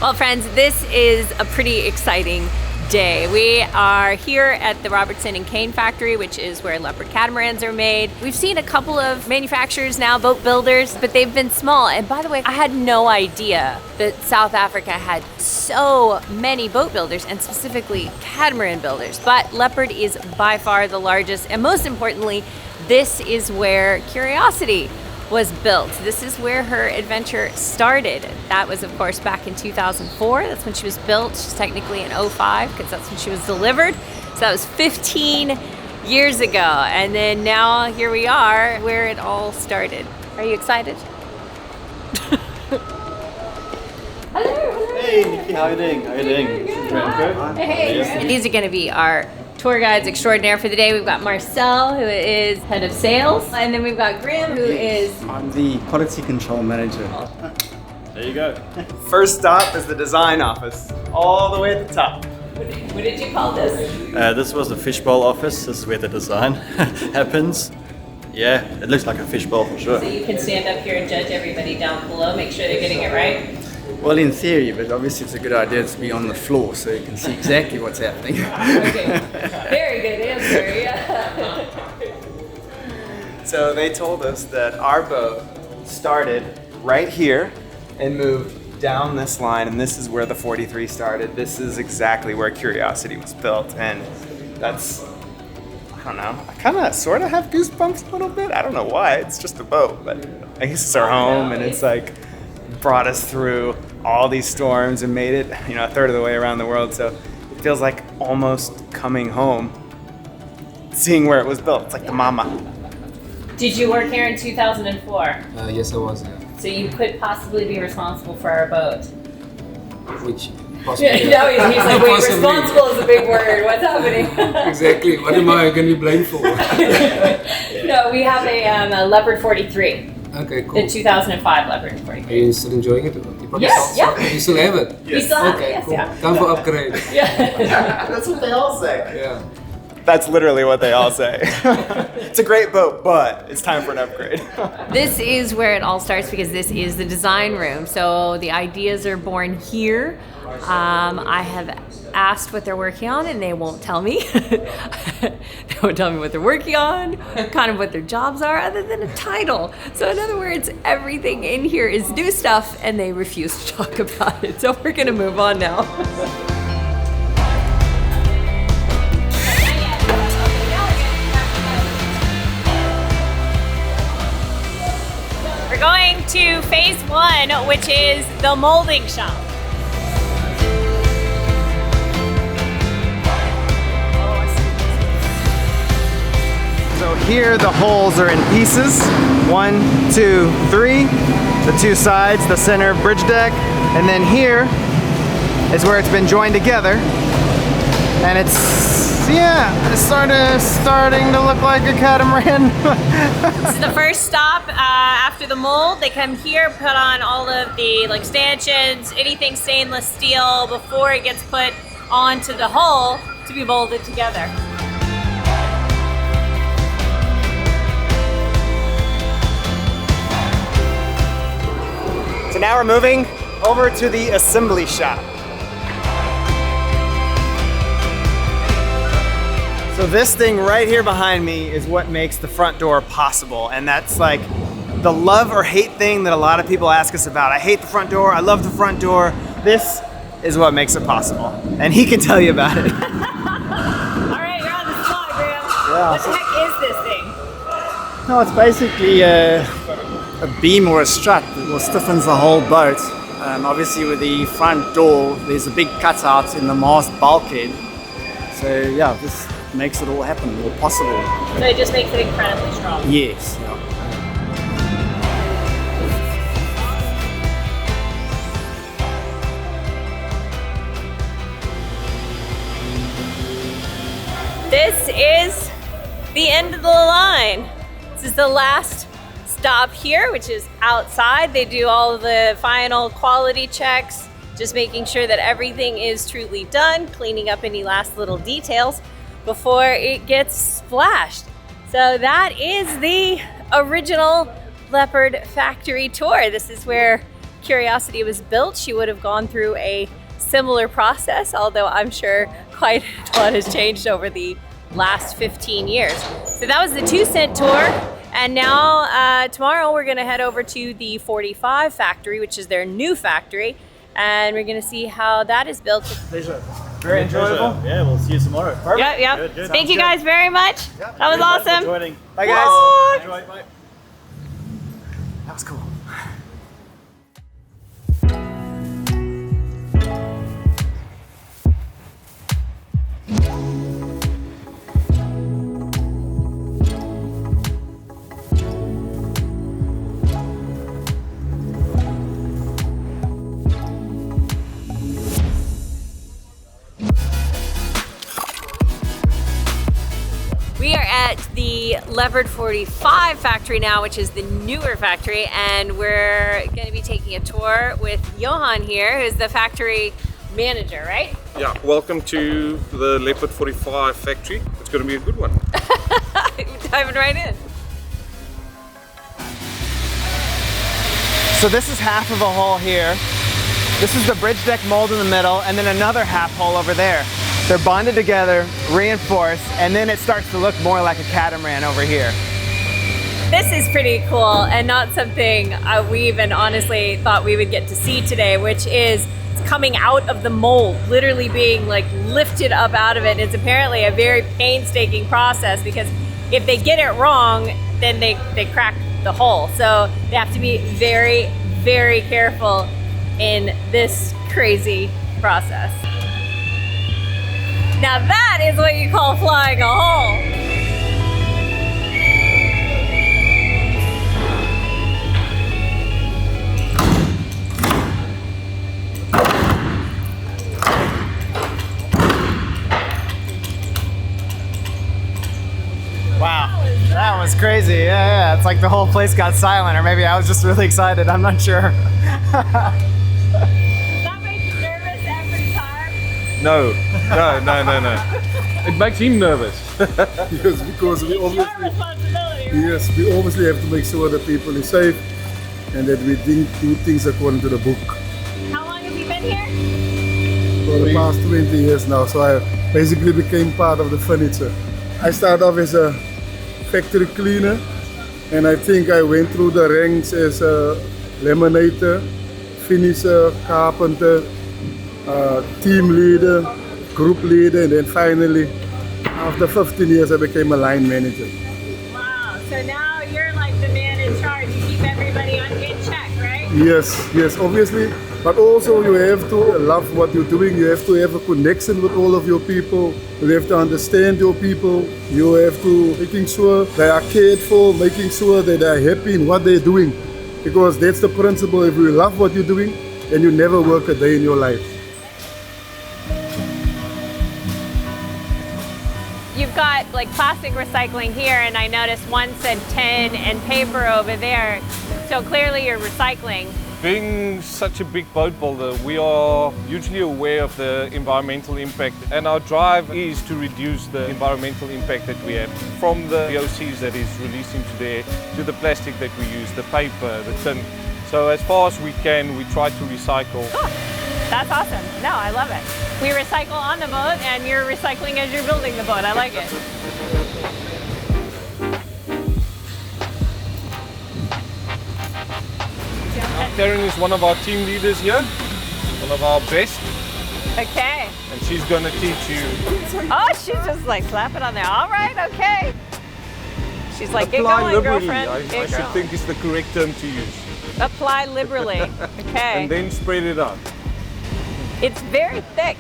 Well, friends, this is a pretty exciting day. We are here at the Robertson and Caine factory, which is where Leopard Catamarans are made. We've seen a couple of manufacturers now, boat builders, but they've been small. And by the way, I had no idea that South Africa had so many boat builders, and specifically catamaran builders. But Leopard is by far the largest, and most importantly, this is where Curiosity was built. This is where her adventure started. That was, of course, back in 2004. That's when she was built. She's technically in 05 because that's when she was delivered. So that was 15 years ago. And then now here we are where it all started. Are you excited? Hello. Hey, Nikki, how are you doing? How are you doing? Good. Hey. And these are going to be our tour guides extraordinaire for the day. We've got Marcel, who is head of sales, and then we've got Graham, who is... I'm the quality control manager. There you go. First stop is the design office, all the way at the top. What did you call this? This was the fishbowl office. This is where the design happens. Yeah, it looks like a fishbowl for sure. So you can stand up here and judge everybody down below, make sure they're getting it right? Well, in theory, but obviously it's a good idea to be on the floor so you can see exactly what's happening. Okay, very good answer, yeah. So they told us that our boat started right here and moved down this line, and this is where the 43 started. This is exactly where Curiosity was built, and that's, I don't know, I kind of sort of have goosebumps a little bit. I don't know why, it's just a boat, but I guess it's our home, and it's like brought us through all these storms and made it, you know, a third of the way around the world. So it feels like almost coming home, seeing where it was built. It's like the mama. Did you work here in 2004? Yes, I was. Yeah. So you could possibly be responsible for our boat. Which possibly? No, he's like, wait, responsible is a big word. What's happening? Exactly. What am I going to be blamed for? No, we have a Leopard 43. Okay, cool. The 2005 Leopard 43. Are you still enjoying it? Yes, yeah. You still have it? Yes. We still have okay, it, yes, cool. yeah. Time for upgrade. Yeah. That's what they all say. Yeah. That's literally what they all say. It's a great boat, but it's time for an upgrade. This is where it all starts because this is the design room. So the ideas are born here. I have asked what they're working on and they won't tell me. They won't tell me what they're working on, kind of what their jobs are, other than a title. So in other words, everything in here is new stuff and they refuse to talk about it. So we're gonna move on now. We're going to phase 1, which is the molding shop. So here the holes are in pieces. 1, 2, 3. The two sides, the center bridge deck. And then here is where it's been joined together. And it's, yeah, it's starting to look like a catamaran. This is the first stop after the mold. They come here, put on all of the stanchions, anything stainless steel before it gets put onto the hull to be molded together. So now we're moving over to the assembly shop. So this thing right here behind me is what makes the front door possible, and that's like the love or hate thing that a lot of people ask us about. I hate the front door, I love the front door. This is what makes it possible, and he can tell you about it. All right, you're on the spot, Graham. Yeah. What the heck is this thing? No, it's basically a beam or a strut that stiffens the whole boat. Obviously with the front door, there's a big cutout in the mast bulkhead. So yeah, this makes it all happen, or possible. So it just makes it incredibly strong. Yes. Yeah. This is the end of the line. This is the last stop here, which is outside. They do all of the final quality checks, just making sure that everything is truly done, cleaning up any last little details before it gets splashed. So that is the original Leopard factory tour. This is where Curiosity was built, she would have gone through a similar process, although I'm sure quite a lot has changed over the last 15 years. So that was the 2 cent tour. And now tomorrow we're gonna head over to the 45 factory, which is their new factory. And we're gonna see how that is built. Pleasure. Very enjoyable. Yeah, we'll see you tomorrow. Yep, yep. Good, good. Thank you Sounds guys very much. Yep. That was Thanks for awesome. joining. Bye guys. Bye. Anyway, bye. That was cool. We are at the Leopard 45 factory now, which is the newer factory, and we're going to be taking a tour with Johan here, who's the factory manager, right? Yeah, welcome to the Leopard 45 factory. It's going to be a good one. Diving right in. So this is half of a hull here. This is the bridge deck mold in the middle, and then another half hull over there. They're bonded together, reinforced, and then it starts to look more like a catamaran over here. This is pretty cool, and not something we even honestly thought we would get to see today, which is coming out of the mold, literally being like lifted up out of it. It's apparently a very painstaking process, because if they get it wrong, then they crack the hull. So they have to be very, very careful in this crazy process. Now that is what you call flying a hull. Wow, that was crazy. Yeah, it's like the whole place got silent, or maybe I was just really excited. I'm not sure. That makes you nervous every time. No. It makes him nervous. Yes, because we Your obviously, responsibility, right? yes, we obviously have to make sure that people are safe and that we do things according to the book. How long have you been here? For the past 20 years now, so I basically became part of the furniture. I started off as a factory cleaner, and I think I went through the ranks as a laminator, finisher, carpenter, team leader, group leader, and then finally, after 15 years, I became a line manager. Wow, so now you're like the man in charge. You keep everybody in check, right? Yes, obviously. But also you have to love what you're doing. You have to have a connection with all of your people. You have to understand your people. You have to making sure they are cared for, making sure that they are happy in what they're doing. Because that's the principle. If you love what you're doing, then you never work a day in your life. You've got like plastic recycling here, and I noticed one said tin and paper over there. So clearly you're recycling. Being such a big boat builder, we are hugely aware of the environmental impact, and our drive is to reduce the environmental impact that we have, from the VOCs that is released into the air to the plastic that we use, the paper, the tin. So as far as we can, we try to recycle. Cool. That's awesome. No, I love it. We recycle on the boat, and you're recycling as you're building the boat. I like it. Karen is one of our team leaders here, one of our best, Okay. and she's going to teach you. Oh, she's just like slapping on there. All right, okay. She's like, get Apply going, liberally, girlfriend. I Get should going. think is the correct term to use. Apply liberally. Okay. And then spread it out. It's very thick.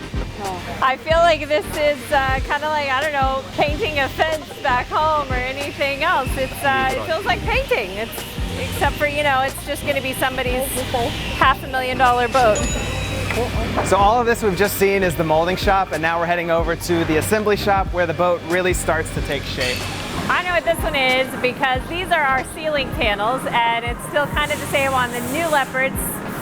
I feel like this is kind of like, I don't know, painting a fence back home or anything else. It feels like painting. Except for, you know, it's just going to be somebody's $500,000 boat. So all of this we've just seen is the molding shop, and now we're heading over to the assembly shop where the boat really starts to take shape. I know what this one is because these are our ceiling panels, and it's still kind of the same on the new Leopards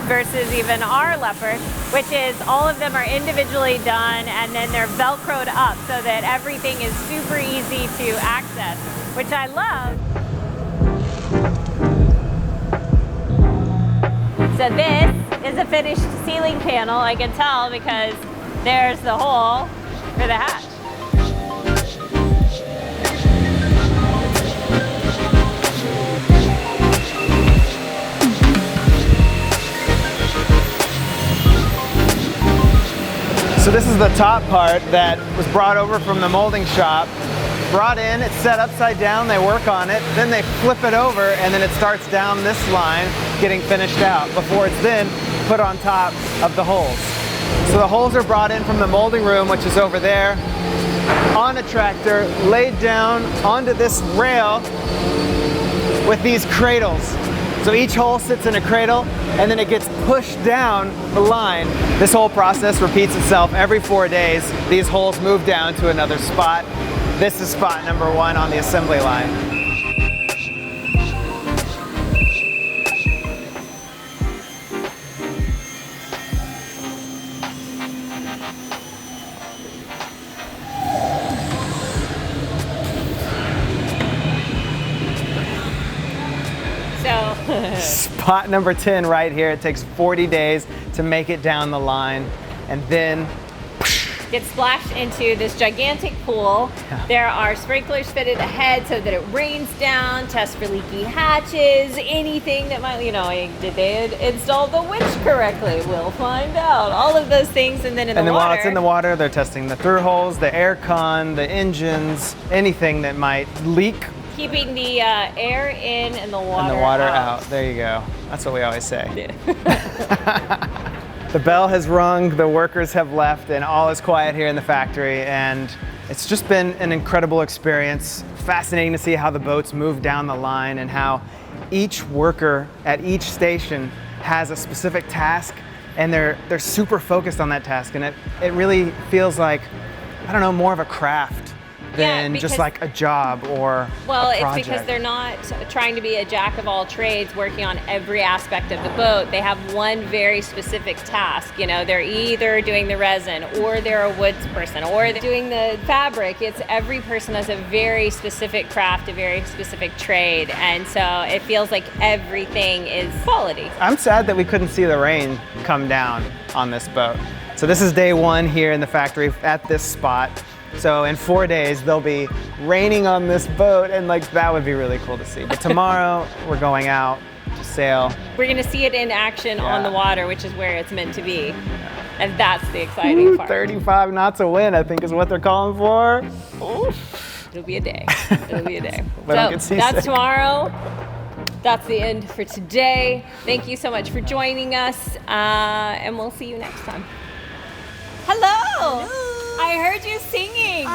versus even our Leopard, which is all of them are individually done, and then they're Velcroed up so that everything is super easy to access, which I love. So this is a finished ceiling panel. I can tell because there's the hole for the hatch. So this is the top part that was brought over from the molding shop. Brought in, it's set upside down, they work on it, then they flip it over, and then it starts down this line, getting finished out, before it's then put on top of the holes. So the holes are brought in from the molding room, which is over there, on a tractor, laid down onto this rail with these cradles. So each hole sits in a cradle, and then it gets pushed down the line. This whole process repeats itself every 4 days. These holes move down to another spot. This is spot number 1 on the assembly line. Spot number 10 right here. It takes 40 days to make it down the line, and then gets splashed into this gigantic pool. Yeah. There are sprinklers fitted ahead so that it rains down, test for leaky hatches, anything that might, you know, did they install the winch correctly? We'll find out. All of those things, and then in the water. While it's in the water, they're testing the through holes, the air con, the engines, anything that might leak. Keeping the air in and the water out. There you go. That's what we always say. Yeah. The bell has rung, the workers have left, and all is quiet here in the factory, and it's just been an incredible experience. Fascinating to see how the boats move down the line and how each worker at each station has a specific task, and they're super focused on that task, and it really feels like, I don't know, more of a craft than just like a job or a project. It's because they're not trying to be a jack of all trades working on every aspect of the boat. They have one very specific task. You know, they're either doing the resin, or they're a woods person, or they're doing the fabric. It's every person has a very specific craft, a very specific trade, and so it feels like everything is quality. I'm sad that we couldn't see the rain come down on this boat. So this is day 1 here in the factory at this spot. So in 4 days, they'll be raining on this boat, and like that would be really cool to see. But tomorrow, we're going out to sail. We're gonna see it in action on the water, which is where it's meant to be. And that's the exciting part. 35 knots a wind, I think is what they're calling for. Oof. It'll be a day. It'll be a day. So that's tomorrow. That's the end for today. Thank you so much for joining us, and we'll see you next time. Hello! I heard you singing.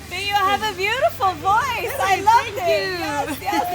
Do you have a beautiful voice? I loved it. Yes, yes.